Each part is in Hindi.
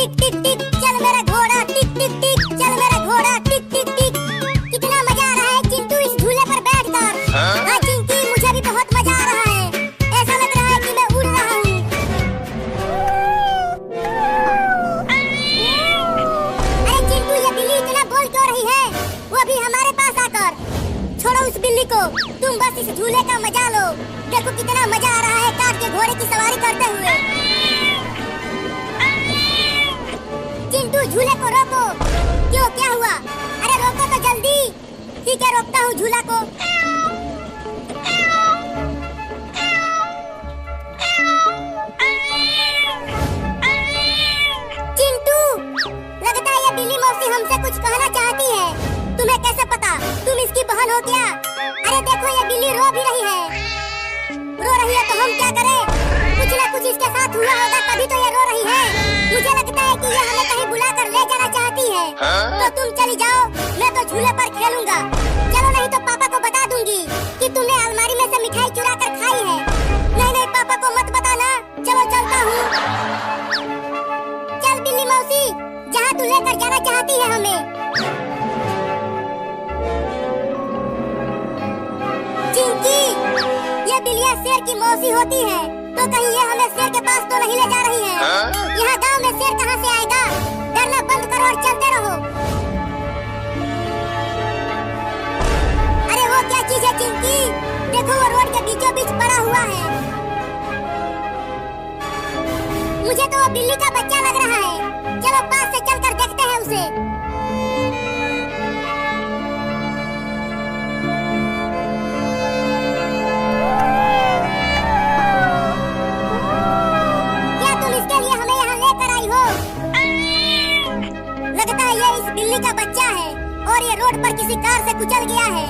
टिक टिक टिक चल मेरा घोड़ा, टिक टिक टिक चल मेरा घोड़ा, टिक टिक टिक। कितना मजा आ रहा है चिंटू इस झूले पर बैठकर। हाँ चिंकी, मुझे भी बहुत मजा आ रहा है। ऐसा लग रहा है कि मैं उड़ रहा हूँ। अरे चिंटू, ये बिल्ली इतना बोल क्यों रही है? वो भी हमारे पास आकर। छोड़ो उस बिल्ली को, तुम बस इस झूले का मजा लो। देखो कितना मजा आ रहा है काट के घोड़े की सवारी करते हुए। चिंटू, झूले को रोको। क्यों, क्या हुआ? अरे रोको तो जल्दी। ठीक है, रोकता हूँ झूला को। चिंटू, लगता है ये बिल्ली मौसी हमसे कुछ कहना चाहती है। तुम्हें कैसे पता? तुम इसकी बहन हो क्या? अरे देखो, ये बिल्ली रो भी रही है। रो रही है तो हम क्या करें? कुछ ना कुछ इसके साथ हुआ होगा, तभी तो ये रो रही है। मुझे लगता है कि ये हमें कहीं बुलाकर ले जाना चाहती है। तो तुम चली जाओ, मैं तो झूले पर खेलूंगा। चलो, नहीं तो पापा को बता दूंगी कि तुमने अलमारी में से मिठाई चुरा कर खाई है। नहीं नहीं, पापा को मत बताना। चलो चलता हूँ। चल बिल्ली मौसी, जहाँ तू लेकर जाना चाहती है हमें। चिंकी, ये बिल्लियाँ शेर की मौसी होती है, तो कहीं ये हमें शेर के पास तो नहीं ले जा रही है। यहाँ गांव में शेर कहाँ से आएगा? डरना बंद करो और चलते रहो। अरे वो क्या चीज है चिंकी? देखो, वो रोड के बीचों बीच पड़ा हुआ है। मुझे तो वो बिल्ली का बच्चा लग रहा है। चलो पास से चलकर देखते हैं उसे। लगता है ये इस बिल्ली का बच्चा है और ये रोड पर किसी कार से कुचल गया है।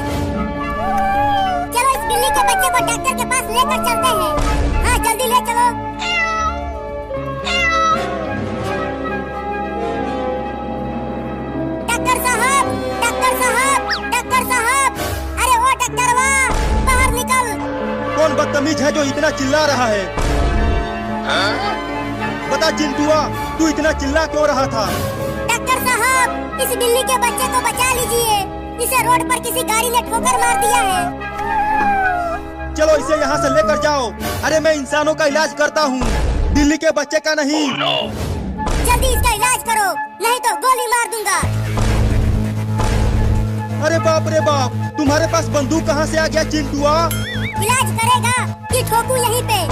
चलो इस बिल्ली के बच्चे को डॉक्टर के पास लेकर चलते हैं। हाँ जल्दी ले चलो। डॉक्टर साहब, डॉक्टर साहब, डॉक्टर साहब, अरे वो डॉक्टरवा, बाहर निकल। कौन बदतमीज है जो इतना चिल्ला रहा है? बता चिंटुआ, तू इतना चिल्ला क्यों रहा था? डॉक्टर साहब, इस बिल्ली के बच्चे को बचा लीजिए। इसे रोड पर किसी गाड़ी ने ठोकर मार दिया है। चलो इसे यहाँ से लेकर जाओ। अरे मैं इंसानों का इलाज करता हूँ, बिल्ली के बच्चे का नहीं। जल्दी इसका इलाज करो, नहीं तो गोली मार दूंगा। अरे बाप रे बाप, तुम्हारे पास बंदूक कहाँ से आ गया चिंटुआ? इलाज करेगा कि ठोकूं यहीं पे?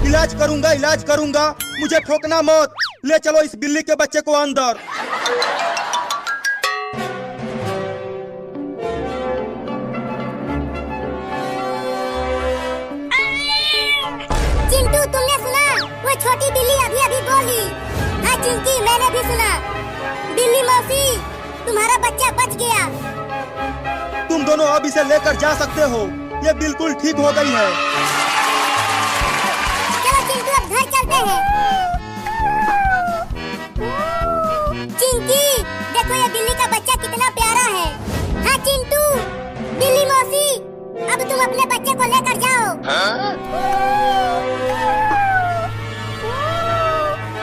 इलाज करूंगा, इलाज करूंगा। मुझे ठोकना मत। ले चलो इस बिल्ली के बच्चे को अंदर। चिंटू, तुमने सुना? वो छोटी बिल्ली अभी अभी बोली। हाँ चिंकी, मैंने भी सुना। बिल्ली मौसी, तुम्हारा बच्चा बच गया। तुम दोनों अब इसे लेकर जा सकते हो। ये बिल्कुल ठीक हो गई है। चलो चिंटू, अब घर चलते हैं। चिंकी, देखो ये बिल्ली का बच्चा कितना प्यारा है। हाँ चिंटू, बिल्ली मौसी, अब तुम अपने बच्चे को लेकर जाओ।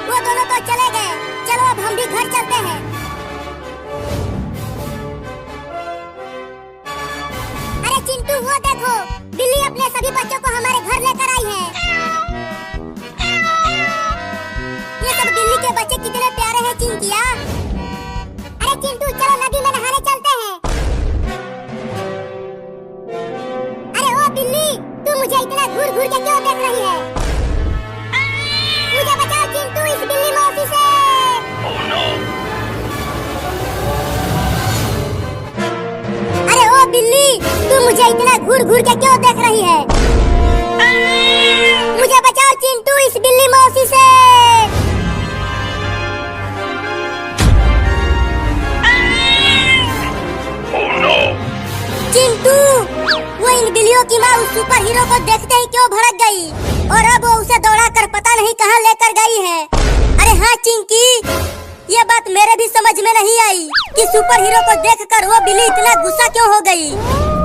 वो दोनों तो चले गए। चलो अब हम भी घर चलते हैं। अरे चिंटू, वो देखो, बिल्ली अपने सभी बच्चों को हमारे घर लेकर आई है। ये सब बिल्ली के बच्चे कितने प्यारे हैं चिंकिया। अरे चिंटू, चलो नदी में नहाने चलते हैं। अरे ओ बिल्ली, तू मुझे इतना घूर घूर के क्यों देख रही है? मुझे बचाओ चिंटू इस बिल्ली मौसी से। अरे ओ बिल्ली, तू मुझे इतना घूर घूर के क्यों देख रही है? मुझे बचाओ चिंटू इस बिल्ली मौसी से। चिंटू, वो इन बिल्लियों की माँ उस सुपर हीरो को देखते ही क्यों भड़क गई और अब वो उसे दौड़ा कर पता नहीं कहाँ लेकर गई है। अरे हाँ चिंकी, ये बात मेरे भी समझ में नहीं आई कि सुपर हीरो को देखकर वो बिल्ली इतना गुस्सा क्यों हो गई।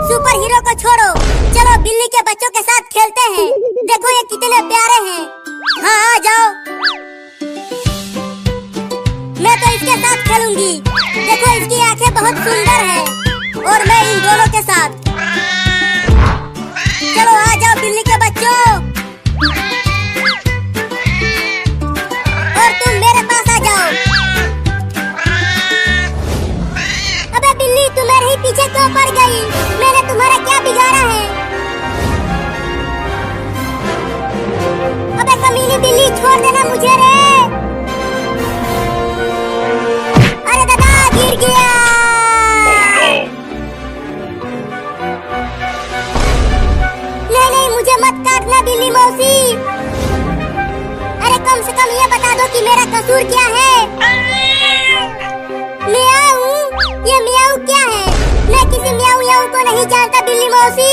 सुपर हीरो को छोड़ो, चलो बिल्ली के बच्चों के साथ खेलते हैं। देखो ये कितने प्यारे हैं। हाँ आ जाओ। इसके साथ खेलूंगी। देखो इसकी आंखें बहुत सुंदर है और मैं इन दोनों के साथ। चलो आ जाओ बिल्ली के बच्चों, और तुम मेरे पास आ जाओ। अबे बिल्ली तुम मेरे ही पीछे क्यों पड़ गई? मैंने तुम्हारा क्या बिगाड़ा है? अबे कमीनी बिल्ली छोड़ देना मुझे रे। अरे दादा गिर गया। नहीं नहीं मुझे मत काटना बिल्ली मौसी। अरे कम से कम ये बता दो कि मेरा कसूर क्या है। मियाऊ, ये मियाऊ क्या है? मैं किसी मियाऊ याऊ को नहीं जानता बिल्ली मौसी।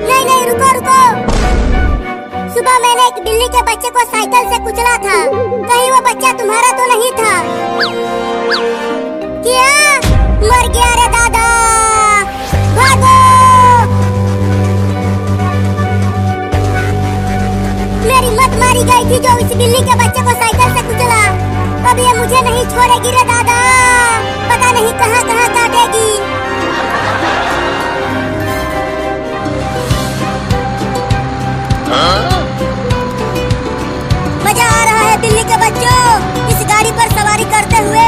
नहीं नहीं रुको रुको। सुबह मैंने एक बिल्ली के बच्चे को साइकिल से कुचला था। कहीं वो बच्चा तुम्हारा तो नहीं था? क्या? मर गया रे दादा, भागो। मेरी मत मारी गई थी जो इस बिल्ली के बच्चे को साइकिल से कुचला। अब ये मुझे नहीं छोड़ेगी रे दादा, पता नहीं कहाँ कहाँ काटेगी। मजा आ रहा है बिल्ली के बच्चों इस गाड़ी पर सवारी करते हुए।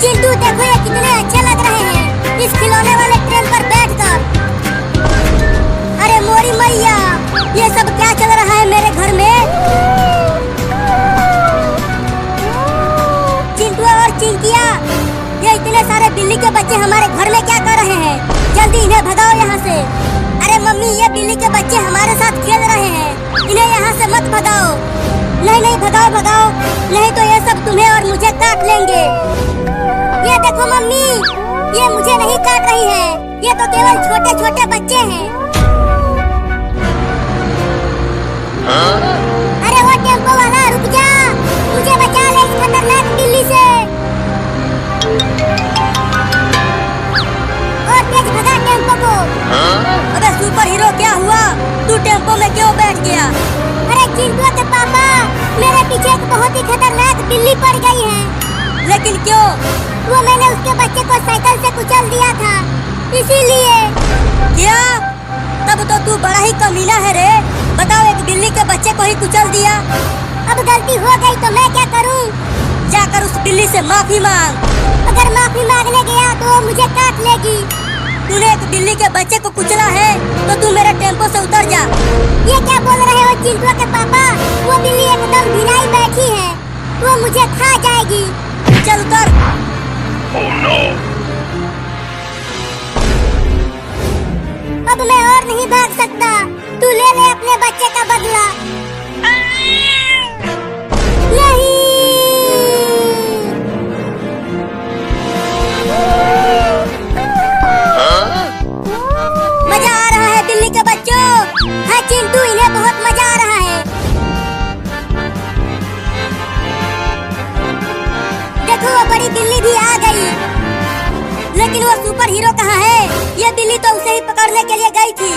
चिंटू देखो ये कितने अच्छे लग रहे हैं इस खिलौने वाले ट्रेन पर बैठकर। अरे मोरी मैया, ये सब क्या चल रहा है मेरे घर में? चिंटू और चिंकिया, ये इतने सारे बिल्ली के बच्चे हमारे घर में क्या कर रहे हैं? जल्दी इन्हें भगाओ यहाँ से। अरे मम्मी ये बिल्ली के बच्चे हमारे साथ खेल रहे हैं, इन्हें यहाँ से मत भगाओ। नहीं नहीं भगाओ भगाओ, नहीं तो ये सब तुम्हें और मुझे काट लेंगे। ये देखो मम्मी, ये मुझे नहीं काट रही है, ये तो केवल छोटे छोटे बच्चे हैं। अरे वो टेम्पो वाला रुक जा, मुझे बचा ले इस खतरनाक बिल्ली से। और तेज भगा टेम्पो को। अबे सुपर हीरो क्या हुआ? तू टेम्पो में क्यों बैठ गया? अरे चिंटू के पापा, मेरे पीछे एक बहुत ही खतरनाक बिल्ली पड़ गई है। लेकिन क्यों? वो मैंने उसके बच्चे को साइकिल से कुचल दिया था, इसीलिए। क्या? तब तो तू बड़ा ही कमीना है रे। बताओ एक बिल्ली के बच्चे को ही कुचल दिया। अब गलती हो गई तो मैं क्या करूं? जाकर उस बिल्ली से माफी मांग। अगर माफी मांगने गया तो वो मुझे काट लेगी। तूने एक बिल्ली के बच्चे को कुचला है तो तू मेरे टेम्पो से उतर जा। ये क्या बोल रहे हो चिंटू के पापा? वो बिल्ली एकदम भिनाई बैठी है, वो मुझे खा जाएगी। चल उतर। Oh, no. अब मैं और नहीं भाग सकता, तू ले ले अपने बच्चे का बदला। नहीं। मजा आ रहा है बिल्ली के बच्चों। हाँ चिंटू, इन्हें बहुत मजा आ रहा है। देखो वो बड़ी बिल्ली भी आ गई, लेकिन वो सुपर हीरो कहाँ है? ये बिल्ली तो उसे ही पकड़ने के लिए गई थी।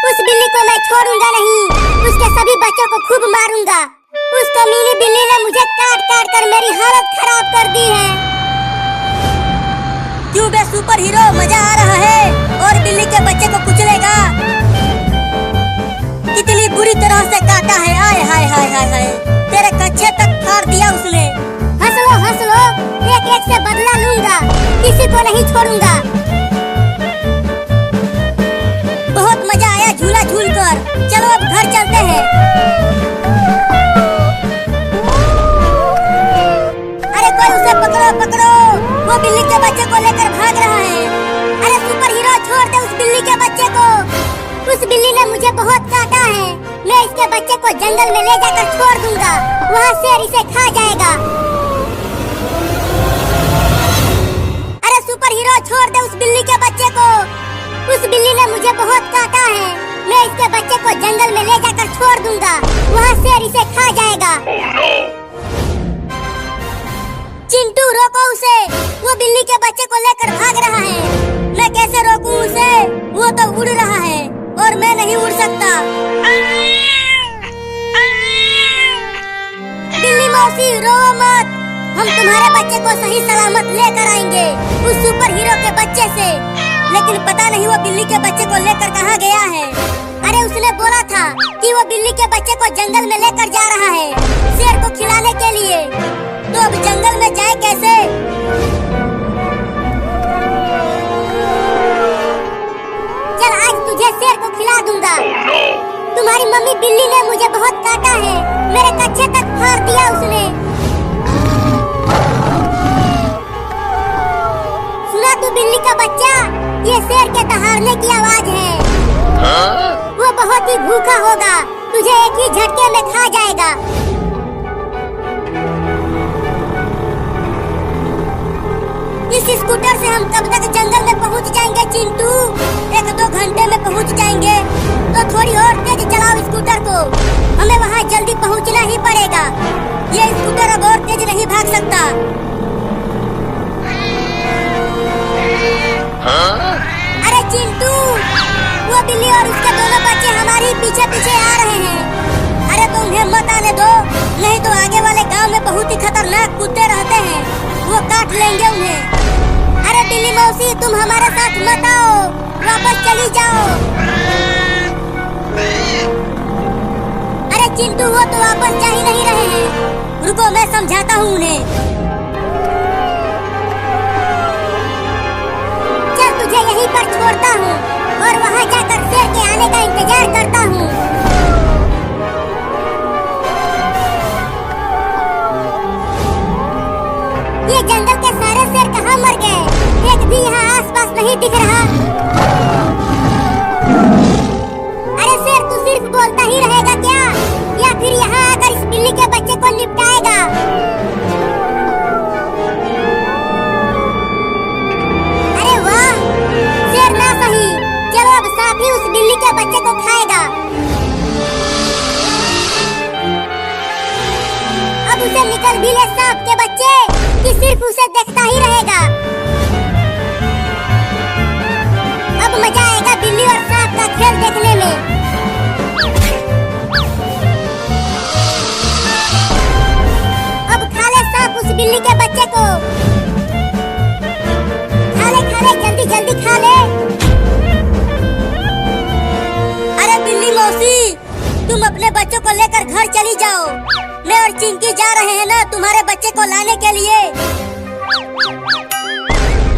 उस बिल्ली को मैं छोड़ूंगा नहीं, उसके सभी बच्चों को खूब मारूंगा। उस कमीनी बिल्ली ने मुझे काट काट कर मेरी हालत खराब कर दी है। क्यों बे सुपर हीरो, मजा आ रहा है और बिल्ली के बच्चे को कुचलेगा? कितनी बुरी तरह से काटा है। आय हाय हाय हाय हाय, तेरे कच्छे तक फाड़ दिया उसने। हंस लो, एक एक से बदला लूंगा, किसी को नहीं छोड़ूंगा। बहुत मजा आया झूला झूल कर। चलो अब घर चलते हैं। अरे कोई उसे पकड़ो पकड़ो, वो बिल्ली के बच्चे को लेकर भाग रहा है। अरे सुपर हीरो छोड़ दे उस बिल्ली के बच्चे को। उस बिल्ली ने मुझे बहुत काटा है, मैं इसके बच्चे को जंगल में ले जाकर छोड़ दूंगा, वहाँ शेर इसे खा जाएगा। अरे सुपर हीरो छोड़ दे उस बिल्ली के बच्चे को। उस बिल्ली ने मुझे बहुत काटा है, मैं इसके बच्चे को जंगल में ले जाकर छोड़ दूंगा, वहाँ शेर इसे खा जाएगा। चिंटू रोको उसे, वो बिल्ली के बच्चे को लेकर भाग रहा है। मैं कैसे रोकूं उसे? वो और मैं नहीं उड़ सकता। बिल्ली मौसी रो मत, हम तुम्हारे बच्चे को सही सलामत लेकर आएंगे उस सुपर हीरो के बच्चे से। लेकिन पता नहीं वो बिल्ली के बच्चे को लेकर कहाँ गया है। अरे उसने बोला था कि वो बिल्ली के बच्चे को जंगल में लेकर जा रहा है शेर को खिलाने के लिए। तो अब जंगल में जाए कैसे? चल आज तुझे शेर को खिला दूंगा। तुम्हारी मम्मी बिल्ली ने मुझे बहुत काटा है, मेरे कच्चे तक फाड़ दिया उसने। सुना तू बिल्ली का बच्चा, ये शेर के दहाड़ने की आवाज है। वो बहुत ही भूखा होगा, तुझे एक ही झटके में खा जाएगा। इस स्कूटर से हम कब तक जंगल में पहुंच जाएंगे चिंटू? 1-2 घंटे में पहुंच जाएंगे। तो थोड़ी और तेज चलाओ स्कूटर को, हमें वहाँ जल्दी पहुंचना ही पड़ेगा। ये स्कूटर अब और तेज नहीं भाग सकता। अरे चिंटू, वो बिल्ली और उसके दोनों बच्चे हमारे पीछे पीछे आ रहे हैं। अरे तो उन्हें मत आने दो, नहीं तो आगे वाले गांव में बहुत ही खतरनाक कुत्ते रहते हैं, वो काट लेंगे उन्हें। अरे बिल्ली मौसी तुम हमारे साथ मत आओ, वापस चली जाओ। अरे चिंटू वो तो वापस जा ही नहीं रहे हैं, रुको मैं समझाता हूँ उन्हें। चल तुझे यहीं पर छोड़ता हूँ और वहाँ जाकर शेर के आने का इंतजार करता हूँ। ये जंगल के सारे शेर कहाँ मर गए? एक भी यहाँ आसपास नहीं दिख रहा। अरे शेर तू सिर्फ बोलता ही रहेगा क्या, या फिर यहाँ आकर इस बिल्ली के बच्चे को निपटाएगा? अरे वाह, शेर ना सही, चलो अब साथ ही उस बिल्ली के बच्चे को खाएगा। अब उसे निकल भी ले सांप के बच्चे, कि सिर्फ उसे देखता ही रहेगा। अब मजा आएगा बिल्ली और सांप का खेल देखने में। अब खा ले सांप उस बिल्ली के बच्चे को, खा ले जल्दी जल्दी खा ले। अरे बिल्ली मौसी तुम अपने बच्चों को लेकर घर चली जाओ, मैं और चिंकी जा रहे हैं ना तुम्हारे बच्चे को लाने के लिए।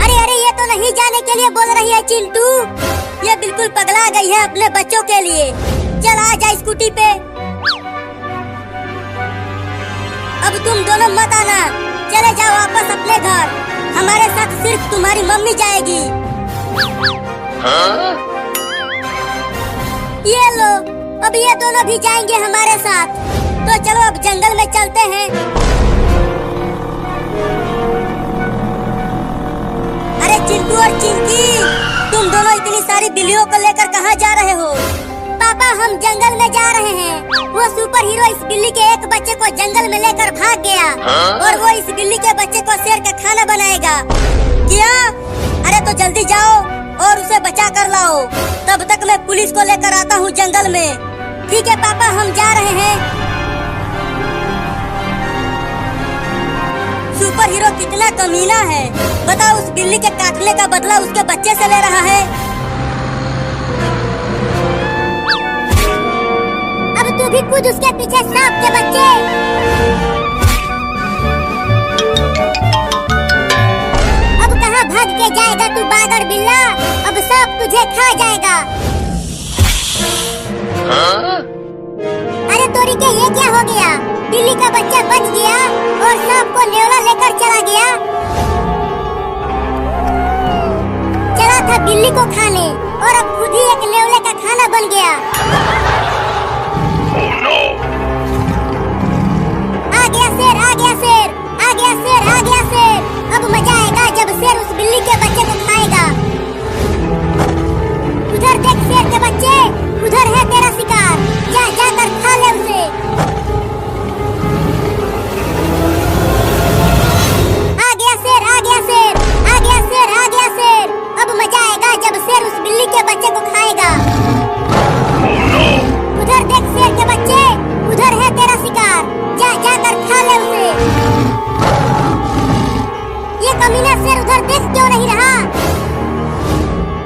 अरे अरे ये तो नहीं जाने के लिए बोल रही है चिंटू, ये बिल्कुल पगला गई है अपने बच्चों के लिए। चल आ जा स्कूटी पे। अब तुम दोनों मत आना, चले जाओ वापस अपने घर, हमारे साथ सिर्फ तुम्हारी मम्मी जाएगी। ये लो, अब ये दोनों भी जाएंगे हमारे साथ। तो चलो अब जंगल में चलते हैं। अरे चिंटू और चिंकी, तुम दोनों इतनी सारी बिल्लियों को लेकर कहाँ जा रहे हो? पापा हम जंगल में जा रहे हैं, वो सुपर हीरो इस बिल्ली के एक बच्चे को जंगल में लेकर भाग गया और वो इस बिल्ली के बच्चे को शेर का खाना बनाएगा। क्या? अरे तो जल्दी जाओ और उसे बचा कर लाओ, तब तक मैं पुलिस को लेकर आता हूँ जंगल में। ठीक है पापा हम जा रहे हैं। सुपर हीरो कितना कमीना है, बताओ उस बिल्ली के काटने का बदला उसके बच्चे से ले रहा है। अब तू भी कूद उसके पीछे सांप के बच्चे। अब कहाँ भाग के जाएगा तू बागर बिल्ला, अब सांप तुझे खा जाएगा। अरे तोरी के ये क्या हो गया? बिल्ली का बच्चा बच गया और सांप को नेवला लेकर चला गया। चला था बिल्ली को खाने और अब खुद ही एक नेवले का खाना बन गया। आ गया शेर, आ गया शेर, आ गया शेर, आ गया शेर। अब मजा आएगा जब शेर उस बिल्ली के बच्चे को खाएगा। उधर देख शेर के बच्चे, उधर है तेरा शिकार, जा जाकर खा ले उसे। आ गया शेर, आ गया शेर, आ गया शेर, आ गया शेर। अब मजा आएगा जब शेर उस बिल्ली के बच्चे को खाएगा। उधर देख क्यों नहीं रहा?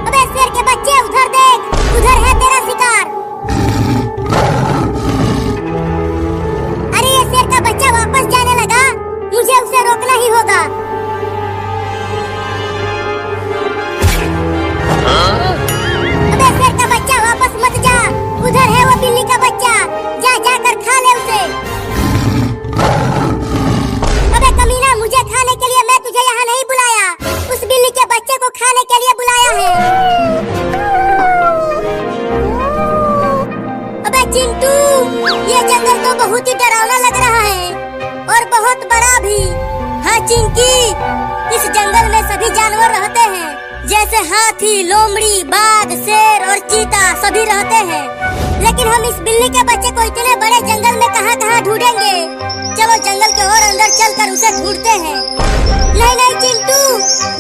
अबे शेर के बच्चे उधर देख, उधर है तेरा शिकार। अरे ये शेर का बच्चा वापस जाने लगा, मुझे उसे रोकना ही होगा। अबे शेर का बच्चा वापस मत जा, उधर है वो बिल्ली का बच्चा, जा जाकर खा ले उसे। अबे कमीना, मुझे खाने के लिए मैं तुझे यहाँ नहीं बुलाया, उस बिल्ली के बच्चे को खाने के लिए बुलाया है। अबे चिंटू, ये जंगल तो बहुत ही डरावना लग रहा है और बहुत बड़ा भी। हाँ चिंकी, इस जंगल में सभी जानवर रहते हैं, जैसे हाथी, लोमड़ी, बाघ, शेर और चीता सभी रहते हैं। लेकिन हम इस बिल्ली के बच्चे को इतने बड़े जंगल में कहाँ ढूंढेंगे? चलो जंगल के और अंदर चलकर उसे ढूंढते हैं। नहीं नहीं चिंटू,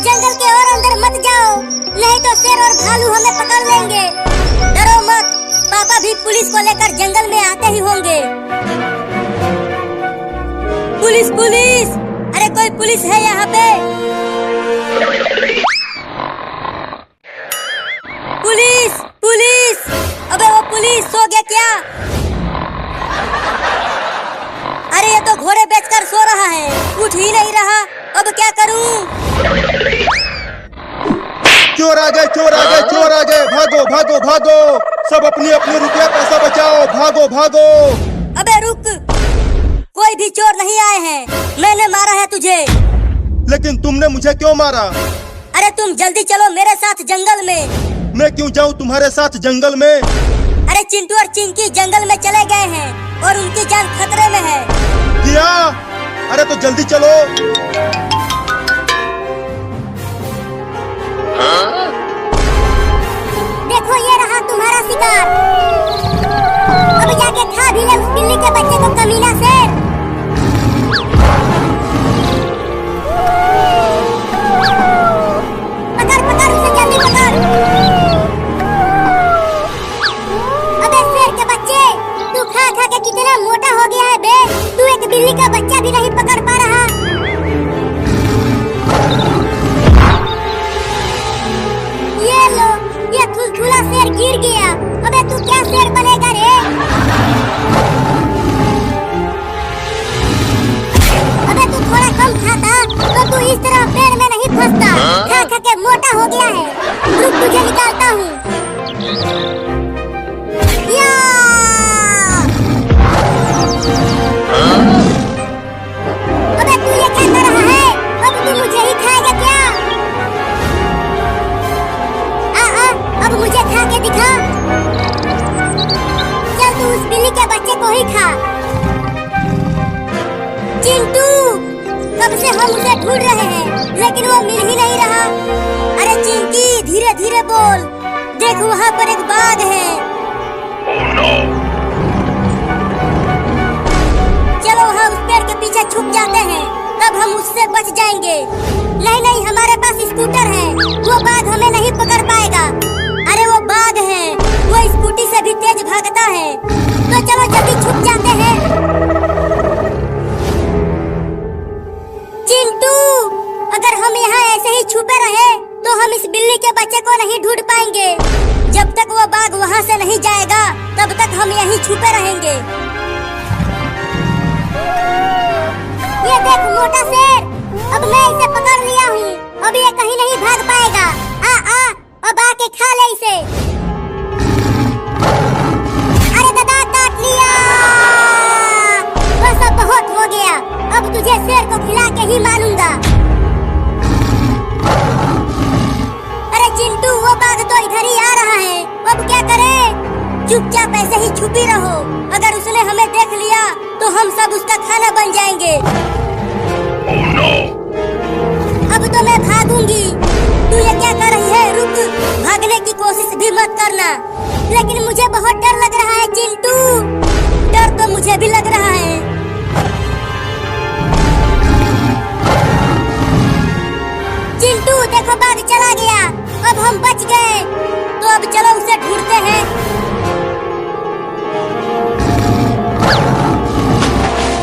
जंगल के और अंदर मत जाओ, नहीं तो शेर और भालू हमें पकड़ लेंगे। डरो मत, पापा भी पुलिस को लेकर जंगल में आते ही होंगे। पुलिस पुलिस, अरे कोई पुलिस है यहाँ पे? पुलिस पुलिस, अबे वो पुलिस सो गया क्या? अरे ये तो घोड़े बेचकर सो रहा है, उठ ही नहीं रहा, अब क्या करूं? चोर आ गए, चोर आ गए, चोर आ गए, भागो भागो भागो, सब अपनी अपनी रुपया पैसा बचाओ, भागो भागो। अबे रुक, कोई भी चोर नहीं आए हैं, मैंने मारा है तुझे। लेकिन तुमने मुझे क्यों मारा? अरे तुम जल्दी चलो मेरे साथ जंगल में। मैं क्यों जाऊं तुम्हारे साथ जंगल में? अरे चिंटू और चिंकी जंगल में चले गए हैं और उनकी जान खतरे में है। क्या? अरे तो जल्दी चलो। देखो ये रहा तुम्हारा शिकार, अब जाके खा भी ले उस बिल्ली के बच्चे को, कमीना शेर। पकड़ पकड़ उसे, जल्दी पकड़। अबे शेर के बच्चे, तू खा खा के कितना मोटा हो गया है बे, तू एक बिल्ली का बच्चा भी नहीं पकड़ पा रहा। ये लो, ये थुलथुला शेर गिर गया। अबे तू क्या शेर बनेगा रे? अबे तू थोड़ा कम खाता तो तू इस तरह पेड़ में नहीं फंसता, खा खा के मोटा हो गया है। रुक तुझे निकालता हूँ। या! अबे तू ये क्या कर रहा है? अब तू मुझे ही खाएगा क्या? अब मुझे खा के दिखा। चल तू उस बिल्ली के बच्चे को ही खा। चिंटू, कब से हम उसे ढूंढ रहे हैं लेकिन वो मिल ही नहीं रहा। अरे चिंकी धीरे धीरे बोल, देख वहाँ पर एक बाघ है। चलो वहाँ उस पेड़ के पीछे छुप जाते हैं, तब हम उससे बच जाएंगे। नहीं नहीं, हमारे पास स्कूटर है, वो बाघ हमें नहीं पकड़ पाएगा। अरे वो बाघ है, वो स्कूटी से भी तेज भागता है, तो चलो जल्दी छुप जाते हैं। चिंटू, अगर हम यहाँ ऐसे ही छुपे रहे तो हम इस बिल्ली के बच्चे को नहीं ढूंढ पाएंगे। जब तक वो बाघ वहाँ से नहीं जाएगा तब तक हम यहीं छुपे रहेंगे। ये देख मोटा शेर, अब मैं इसे पकड़ लिया हूँ, अब ये कहीं नहीं भाग पाएगा। अब आके खा ले इसे। अरे दादा काट लिया, बस अब बहुत हो गया, अब तुझे शेर को खिला के ही मानूंगा। अरे चिंटू, वो बाघ तो इधर ही आ रहा है, अब क्या करें? चुपचाप ऐसे ही छुपी रहो, अगर उसने हमें देख लिया तो हम सब उसका खाना बन जाएंगे। Oh no! अब तो मैं भागूंगी। तू ये क्या कर रही है? रुक, भागने की कोशिश भी मत करना। लेकिन मुझे बहुत डर लग रहा है चिंटू, डर तो मुझे भी लग रहा है। चिंटू देखो, बाघ चला गया, अब हम बच गए, तो अब चलो उसे ढूंढते हैं।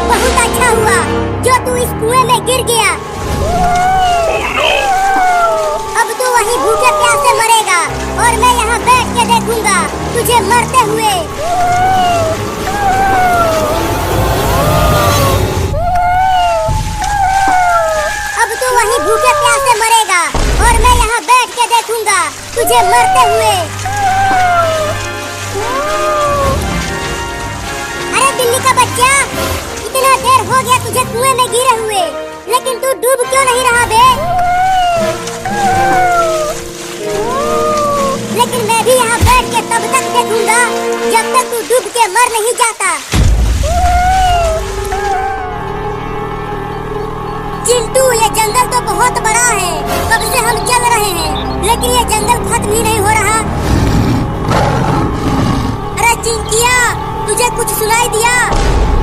बहुत अच्छा हुआ जो तू इस कुएं में गिर गया। Oh no! तुझे मरते हुए। अब तू वहीं भूखे प्यासे मरेगा और मैं यहाँ बैठ के देखूंगा तुझे मरते हुए। अरे बिल्ली का बच्चा, इतना देर हो गया तुझे कुएं में गिरे हुए, लेकिन तू डूब क्यों नहीं रहा बे? लेकिन मैं भी यहाँ बैठ के तब तक देखूंगा जब तक तू डूब के मर नहीं जाता। चिंटू, ये जंगल तो बहुत बड़ा है, कब से हम चल रहे हैं, लेकिन ये जंगल खत्म ही नहीं हो रहा। अरे चिंकिया, तुझे कुछ सुनाई दिया?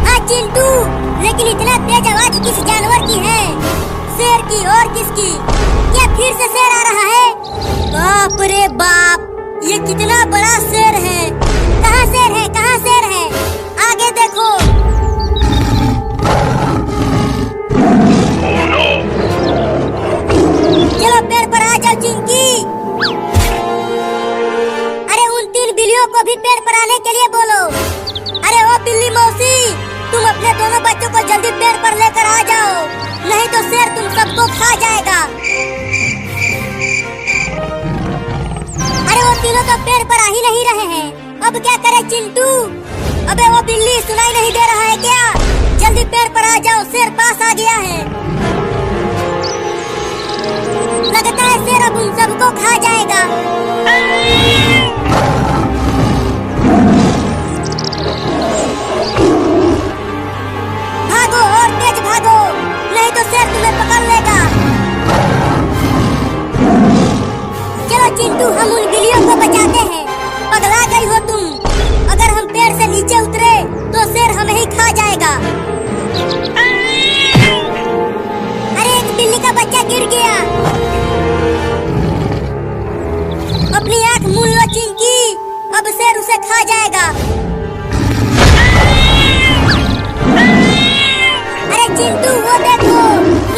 हाँ चिंटू, लेकिन इतना तेज आवाज किस जानवर की है? शेर की और किसकी? क्या फिर से शेर आ रहा है? बाप रे बाप, ये कितना बड़ा शेर है। कहाँ शेर है, कहाँ शेर है? आगे देखो। Oh no! चलो पेड़ पर आ जाओ चिंकी। अरे उन 3 बिल्लियों को भी पेड़ पर आने के लिए बोलो। अरे ओ बिल्ली मौसी, तुम अपने दोनों बच्चों को जल्दी पेड़ पर लेकर आ जाओ, नहीं तो शेर तुम सबको खा जाएगा। अरे वो तीनों तो पेड़ पर आ ही नहीं रहे हैं, अब क्या करे चिंटू? अबे वो बिल्ली सुनाई नहीं दे रहा है क्या? जल्दी पेड़ पर आ जाओ, शेर पास आ गया है। लगता है शेर अब उन सबको खा जाएगा। भागो और तेज भागो, नहीं तो शेर तुम्हें पकड़ लेगा। चलो चिंटू, हम उन बिल्लियों को बचाते हैं। पगला गई हो तुम? अगर हम पेड़ से नीचे उतरे तो शेर हमें ही खा जाएगा। अरे एक बिल्ली का बच्चा गिर गया। अपनी आँख मूंद लो चिंकी, अब शेर उसे खा जाएगा। अरे चिंटू, वो देखो,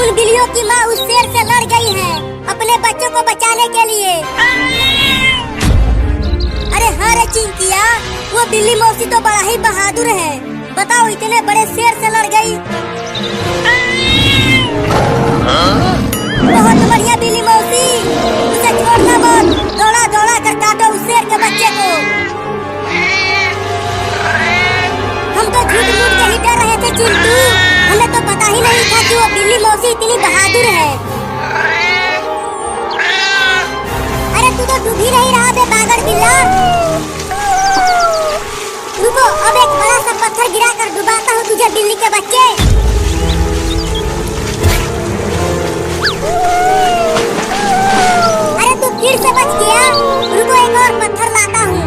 उन बिल्लियों की माँ उस शेर से लड़ गई है अपने बच्चों को बचाने के लिए। अरे हाँ रे चिंकिया, वो बिल्ली मौसी तो बड़ा ही बहादुर है। बताओ, इतने बड़े शेर से लड़ गई। बहुत बढ़िया बिल्ली मौसी, उसे छोड़ना मत, दौड़ा दौड़ा कर काटो उस शेर के बच्चे को। हम तो झूठ मूठ के ही डर रहे थे चिंटू, हमें तो पता ही नहीं था कि वो बिल्ली मौसी इतनी बहादुर है। अरे तू तो डूब ही नहीं रहा बे बागर बिल्ला। रुको, अब एक बड़ा सा पत्थर गिरा कर डुबाता हूँ तुझे बिल्ली के बच्चे। अरे तू फिर से बच गया, रुको एक और पत्थर लाता हूँ।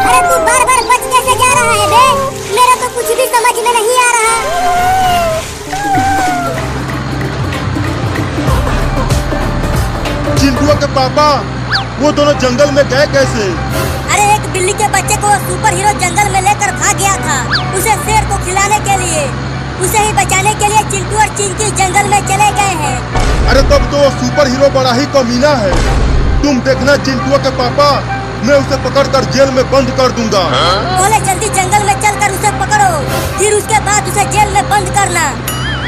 अरे तू बार बार बच कैसे जा रहा है बे? मेरा तो कुछ भी समझ में नहीं आ रहा। चिंटू के पापा, वो दोनों जंगल में गए कैसे? अरे एक बिल्ली के बच्चे को सुपर हीरो जंगल में लेकर भाग गया था, उसे शेर को खिलाने के लिए। उसे ही बचाने के लिए चिंटू और चिंकी जंगल में चले गए हैं। अरे तब तो वो सुपर हीरो बड़ा ही कमीना है। तुम देखना चिंटू के पापा, मैं उसे पकड़कर जेल में बंद कर दूंगा। पहले जल्दी जंगल में चलकर उसे पकड़ो, फिर उसके बाद उसे जेल में बंद करना।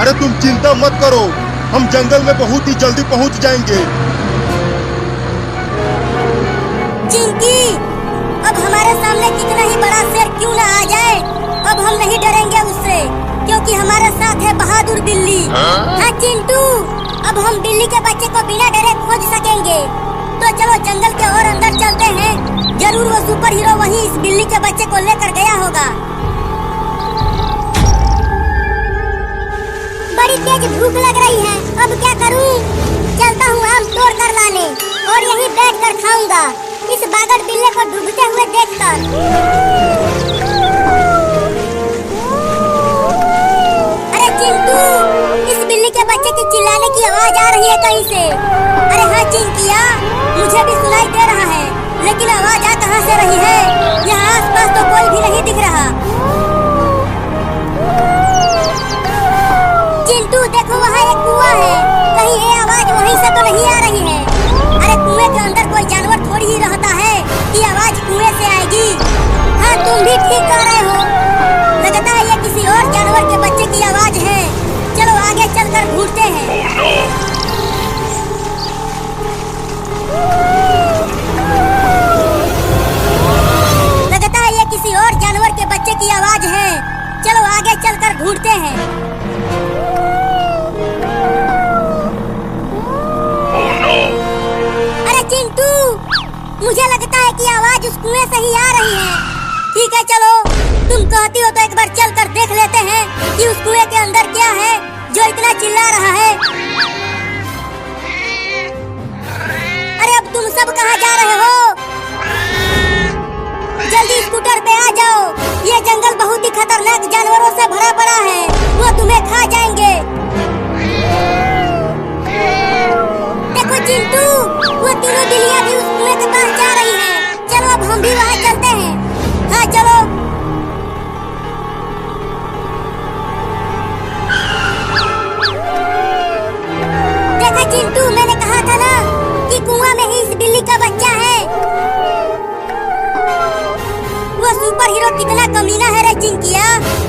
अरे तुम चिंता मत करो, हम जंगल में बहुत ही जल्दी पहुंच जाएंगे। चिंकी, अब हमारे सामने कितना ही बड़ा शेर क्यों न आ जाए, अब हम नहीं डरेंगे उससे, क्योंकि हमारे साथ है बहादुर बिल्ली। हाँ चिंटू, अब हम बिल्ली के बच्चे को बिना डरे खोज सकेंगे। तो चलो जंगल के और अंदर चलते हैं, जरूर वो सुपर हीरो वहीं इस बिल्ली के बच्चे को लेकर गया होगा। बड़ी तेज भूख लग रही है, अब क्या करूं? चलता हूँ आम तोड़ कर लाने और यहीं बैठ कर खाऊंगा, इस बागर बिल्ले को डूबते हुए देखकर। अरे चिंटू, इस बिल्ली के बच्चे की चिल्लाने की आवाज आ रही है कहीं से। अरे हाँ चिंकिया, मुझे भी सुनाई दे रहा है, लेकिन आवाज आ कहाँ से रही है? यहाँ आसपास तो कोई भी नहीं दिख रहा। चिंटू देखो, वहाँ एक कुआं है, कहीं ये आवाज वहीं से तो नहीं आ रही है? no! लगता है ये किसी और जानवर के बच्चे की आवाज है। चलो आगे चलकर ढूंढते हैं। Oh no! अरे चिंटू, मुझे लगता है कि आवाज उस कुएं से ही आ रही है। ठीक है चलो, तुम कहती हो तो एक बार चल कर देख लेते हैं कि उस कुएं के अंदर क्या है जो इतना चिल्ला रहा है। अरे अब तुम सब कहाँ जा रहे हो? जल्दी स्कूटर पे आ जाओ। ये जंगल बहुत ही खतरनाक जानवरों से भरा पड़ा है, वो तुम्हें खा जाएंगे। देखो चिंटू, वो तीनों बिल्लियां भी उस कुएं के पास जा रही हैं। चलो अब हम भी वहाँ चलते हैं। हाँ चलो। देखा चिंटू, मैंने कहा था ना कि कुआं में ही इस बिल्ली का बच्चा है। वो सुपर हीरो कितना कमीना है रे चिंकिया।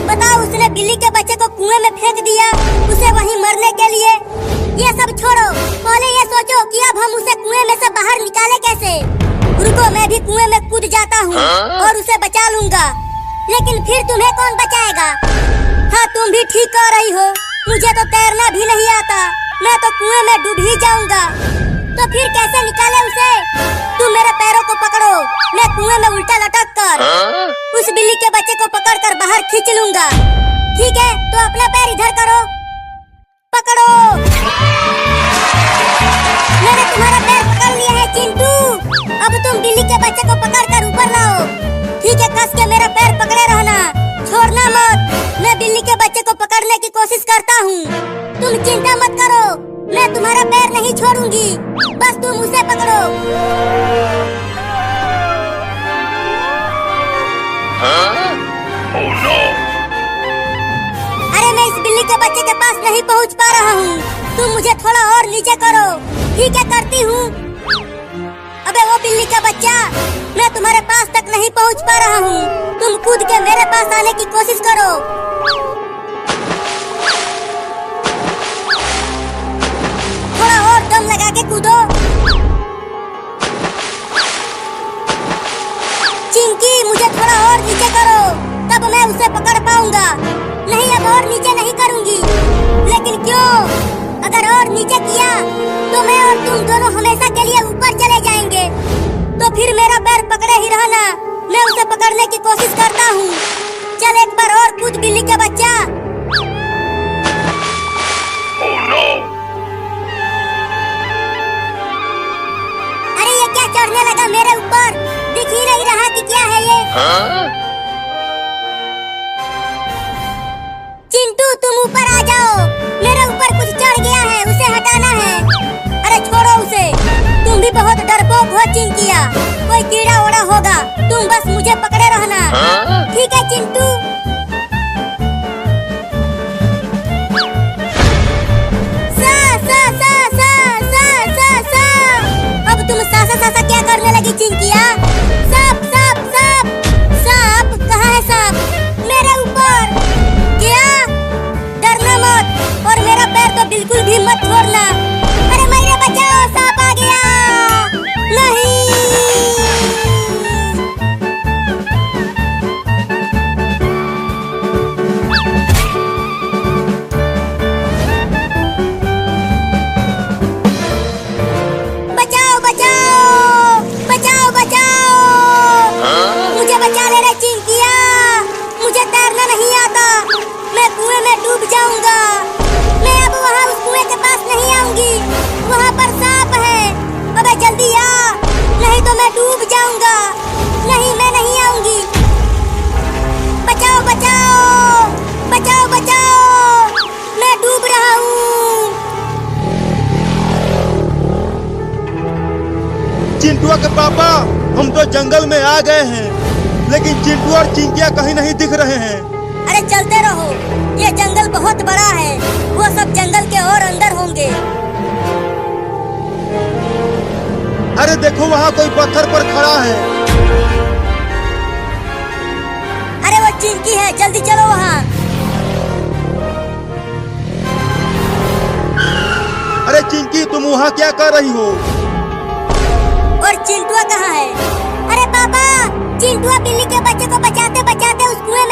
बताओ, उसने बिल्ली के बच्चे को कुएं में फेंक दिया, उसे वहीं मरने के लिए। ये सब छोड़ो, पहले ये सोचो कि अब हम उसे कुएं में से बाहर निकाले कैसे। रुको, मैं भी कुएं में कूद जाता हूँ और उसे बचा लूंगा। लेकिन फिर तुम्हें कौन बचाएगा? हाँ, तुम भी ठीक कह रही हो। मुझे तो तैरना भी नहीं आता, मैं तो कुएं में डूब ही जाऊंगा। तो फिर कैसे निकाले उसे? तुम मेरे पैरों को पकड़ो, मैं कुएं में उल्टा लटक कर उस बिल्ली के बच्चे को पकड़ कर बाहर खींच लूंगा। ठीक है, तो अपना पैर इधर करो, पकड़ो। मैंने तुम्हारा पैर पकड़ लिया है चिंटू। अब तुम बिल्ली के बच्चे को पकड़ कर ऊपर लाओ। ठीक है, कस के मेरा पैर पकड़े रहना, छोड़ना मत। मैं बिल्ली के बच्चे को पकड़ने की कोशिश करता हूँ, तुम चिंता मत करो। मैं तुम्हारा पैर नहीं छोड़ूंगी, बस तुम उसे पकड़ो। Oh no! अरे मैं इस बिल्ली के बच्चे के पास नहीं पहुंच पा रहा हूँ, तुम मुझे थोड़ा और नीचे करो। ठीक है, करती हूँ। अबे वो बिल्ली का बच्चा, मैं तुम्हारे पास तक नहीं पहुंच पा रहा हूँ, तुम कूद के मेरे पास आने की कोशिश करो। थोड़ा और दम लगा के कूदो। चिंकी, मुझे थोड़ा और नीचे करो, तब मैं उसे पकड़ पाऊंगा। नहीं, अब और नीचे नहीं करूंगी। लेकिन क्यों? अगर और नीचे किया तो मैं और तुम दोनों हमेशा के लिए ऊपर चले जाएंगे। तो फिर मेरा पैर पकड़े ही रहना, मैं उसे पकड़ने की कोशिश करता हूँ। चल एक बार और कूद बिल्ली के बच्चा। Oh no! अरे ये क्या चढ़ने लगा मेरे ऊपर? दिख ही नहीं रहा कि क्या है ये। चिंटू, तुम ऊपर आ जाओ, मेरे ऊपर कुछ चढ़ गया है, उसे हटाना है। अरे छोड़ो उसे, तुम भी बहुत डरपोक हो चिंकिया, कोई कीड़ा ओड़ा होगा, तुम बस मुझे पकड़े रहना। ठीक है चिंटू। सा सा सा सा सा सा सा। अब तुम सासा सासा क्या करने लगी चिंकिया? सांप सांप सांप सांप, कहाँ है सांप? मेरे ऊपर। क्या? डरना मत और मेरा पैर तो बिल्कुल भी मत छोड़ना। अरे मेरे बचाओ, सांप आ गया। नहीं। बचाओ बचाओ बचाओ बचाओ, मुझे बचा ले रे चिंकिया। मुझे तैरना नहीं आता, मैं कुएं में डूब जाऊंगा। मैं अब वहाँ उस कुएं के पास नहीं आऊंगी, वहाँ पर सांप है। अबे जल्दी आ, नहीं तो मैं डूब जाऊंगा। नहीं, मैं नहीं आऊंगी। बचाओ बचाओ बचाओ बचाओ, मैं डूब रहा हूँ। चिंटुआ के पापा, हम तो जंगल में आ गए हैं, लेकिन चिंटू और चिंकिया कहीं नहीं दिख रहे हैं। अरे चलते रहो, ये जंगल बहुत बड़ा है, वो सब जंगल के और अंदर होंगे। अरे देखो, वहाँ कोई पत्थर पर खड़ा है। अरे वो चिंकी है, जल्दी चलो वहाँ। अरे चिंकी, तुम वहाँ क्या कर रही हो? और चिंटुआ कहाँ है? अरे पापा, चिंटुआ बिल्ली के बच्चे को बचाते बचाते उस कुएं